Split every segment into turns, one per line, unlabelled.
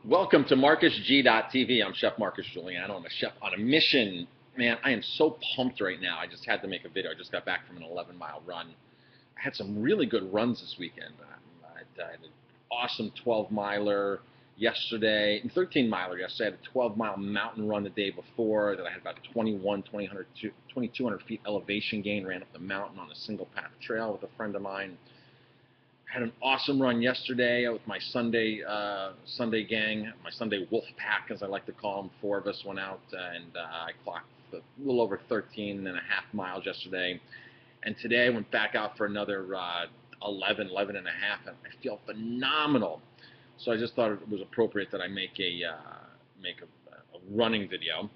Welcome to MarcusG.tv. I'm Chef Marcus Giuliano. I'm a chef on a mission. Man, I am so pumped right now. I just had to make a video. I just got back from an 11-mile run. I had some really good runs this weekend. I had an awesome 12-miler yesterday, and 13-miler yesterday. I had a 12-mile mountain run the day before that I had about 2,200 feet elevation gain. Ran up the mountain on a single-path trail with a friend of mine. Had an awesome run yesterday with my Sunday gang, my Sunday wolf pack, as I like to call them. Four of us went out, and I clocked a little over 13 and a half miles yesterday. And today I went back out for another 11 and a half, and I feel phenomenal. So I just thought it was appropriate that I make a running video.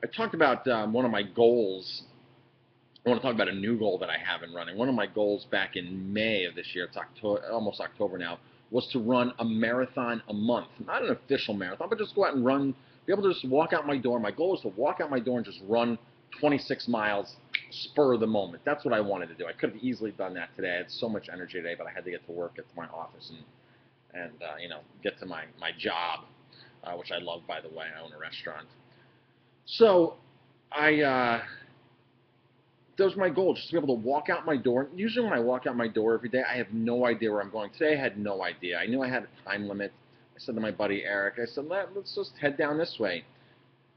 I talked about one of my goals. I want to talk about a new goal that I have in running. One of my goals back in May of this year, it's almost October now, was to run a marathon a month. Not an official marathon, but just go out and run, be able to just walk out my door. My goal is to walk out my door and just run 26 miles, spur of the moment. That's what I wanted to do. I could have easily done that today. I had so much energy today, but I had to get to work, get to my office, and get to my job, which I love, by the way. I own a restaurant. So that was my goal, just to be able to walk out my door. Usually when I walk out my door every day, I have no idea where I'm going. Today I had no idea. I knew I had a time limit. I said to my buddy Eric, I said, let's just head down this way.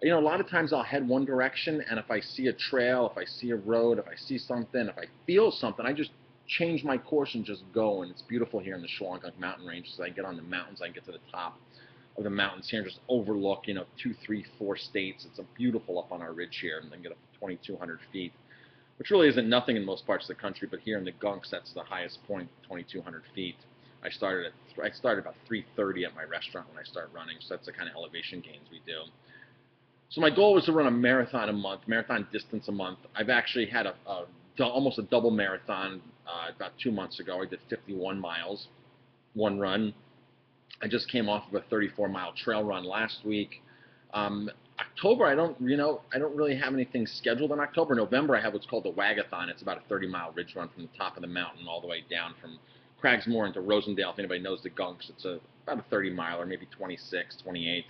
A lot of times I'll head one direction, and if I see a trail, if I see a road, if I see something, if I feel something, I just change my course and just go. And it's beautiful here in the Shawangunk mountain range. So I get on the mountains, I get to the top of the mountains here and just overlook, 2, 3, 4 states. It's beautiful up on our ridge here, and then get up to 2,200 feet. Which really isn't nothing in most parts of the country, but here in the Gunks, that's the highest point, 2,200 feet. I started about 3:30 at my restaurant when I start running, so that's the kind of elevation gains we do. So my goal was to run a marathon a month, marathon distance a month. I've actually had almost a double marathon about 2 months ago. I did 51 miles, one run. I just came off of a 34-mile trail run last week. October, I don't really have anything scheduled in October. November, I have what's called the Wagathon. It's about a 30-mile ridge run from the top of the mountain all the way down from Cragsmoor into Rosendale. If anybody knows the Gunks, it's about a 30-miler, maybe 26, 28.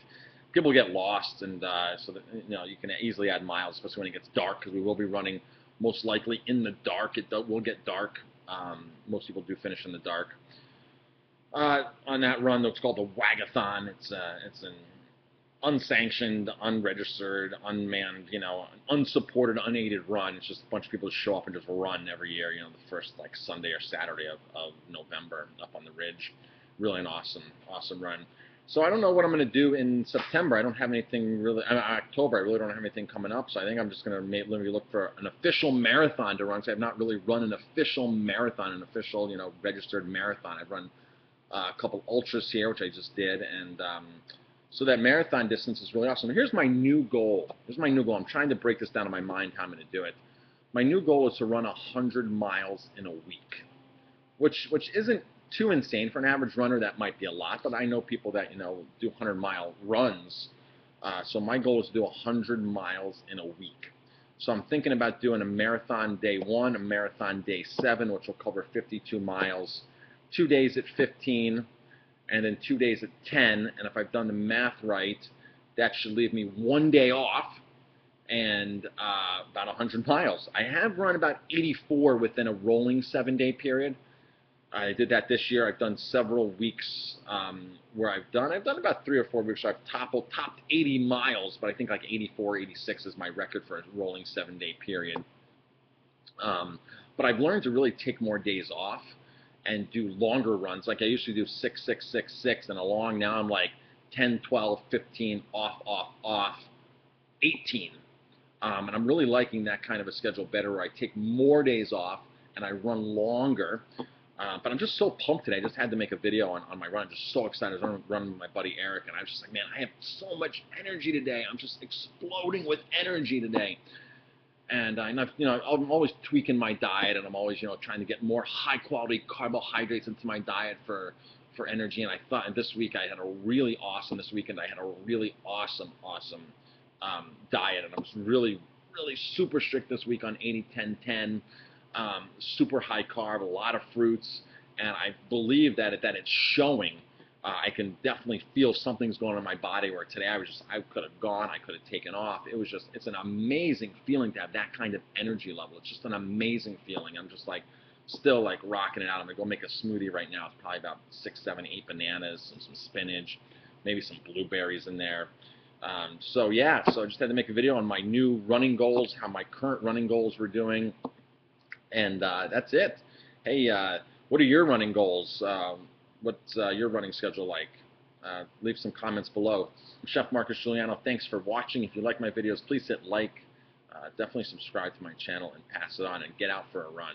People get lost, and so that, you can easily add miles, especially when it gets dark, because we will be running most likely in the dark. It will get dark. Most people do finish in the dark. On that run, though, it's called the Wagathon. It's an unsanctioned, unregistered, unmanned, unsupported, unaided run. It's just a bunch of people show up and just run every year, the first Sunday or Saturday of November up on the ridge. Really an awesome run. So I don't know what I'm going to do in September. I don't have anything really, October, I really don't have anything coming up. So I think I'm just going to maybe look for an official marathon to run. So I've not really run an official marathon, an official, registered marathon. I've run a couple ultras here, which I just did, and so that marathon distance is really awesome. Here's my new goal. I'm trying to break this down in my mind how I'm going to do it. My new goal is to run 100 miles in a week, which isn't too insane for an average runner. That might be a lot, but I know people that do 100-mile runs. So my goal is to do 100 miles in a week. So I'm thinking about doing a marathon day 1, a marathon day 7, which will cover 52 miles, 2 days at 15. And then 2 days at 10, and if I've done the math right, that should leave me 1 day off and about 100 miles. I have run about 84 within a rolling 7-day period. I did that this year. I've done several weeks where I've done about 3 or 4 weeks where I've topped 80 miles, but I think 84, 86 is my record for a rolling 7-day period. But I've learned to really take more days off and do longer runs. Like I used to do 6, 6, 6, 6, and along. Now I'm 10, 12, 15, off, 18. And I'm really liking that kind of a schedule better, where I take more days off and I run longer. But I'm just so pumped today. I just had to make a video on my run. I'm just so excited. I was running with my buddy Eric, and I was just like, man, I have so much energy today. I'm just exploding with energy today. And I'm always tweaking my diet, and I'm always, trying to get more high-quality carbohydrates into my diet for energy. And I thought, and this weekend I had a really awesome diet, and I was really super strict this week on 80-10-10, super high carb, a lot of fruits, and I believe that it's showing. I can definitely feel something's going on in my body where today I could have gone, I could have taken off. It's an amazing feeling to have that kind of energy level. It's just an amazing feeling. I'm just like, still like rocking it out. I'm gonna go make a smoothie right now. It's probably about 6, 7, 8 bananas and some spinach, maybe some blueberries in there. So yeah, so I just had to make a video on my new running goals, how my current running goals were doing, and that's it. Hey, what are your running goals? What's your running schedule like? Leave some comments below. I'm Chef Marcus Giuliano. Thanks for watching. If you like my videos, please hit like. Definitely subscribe to my channel and pass it on and get out for a run.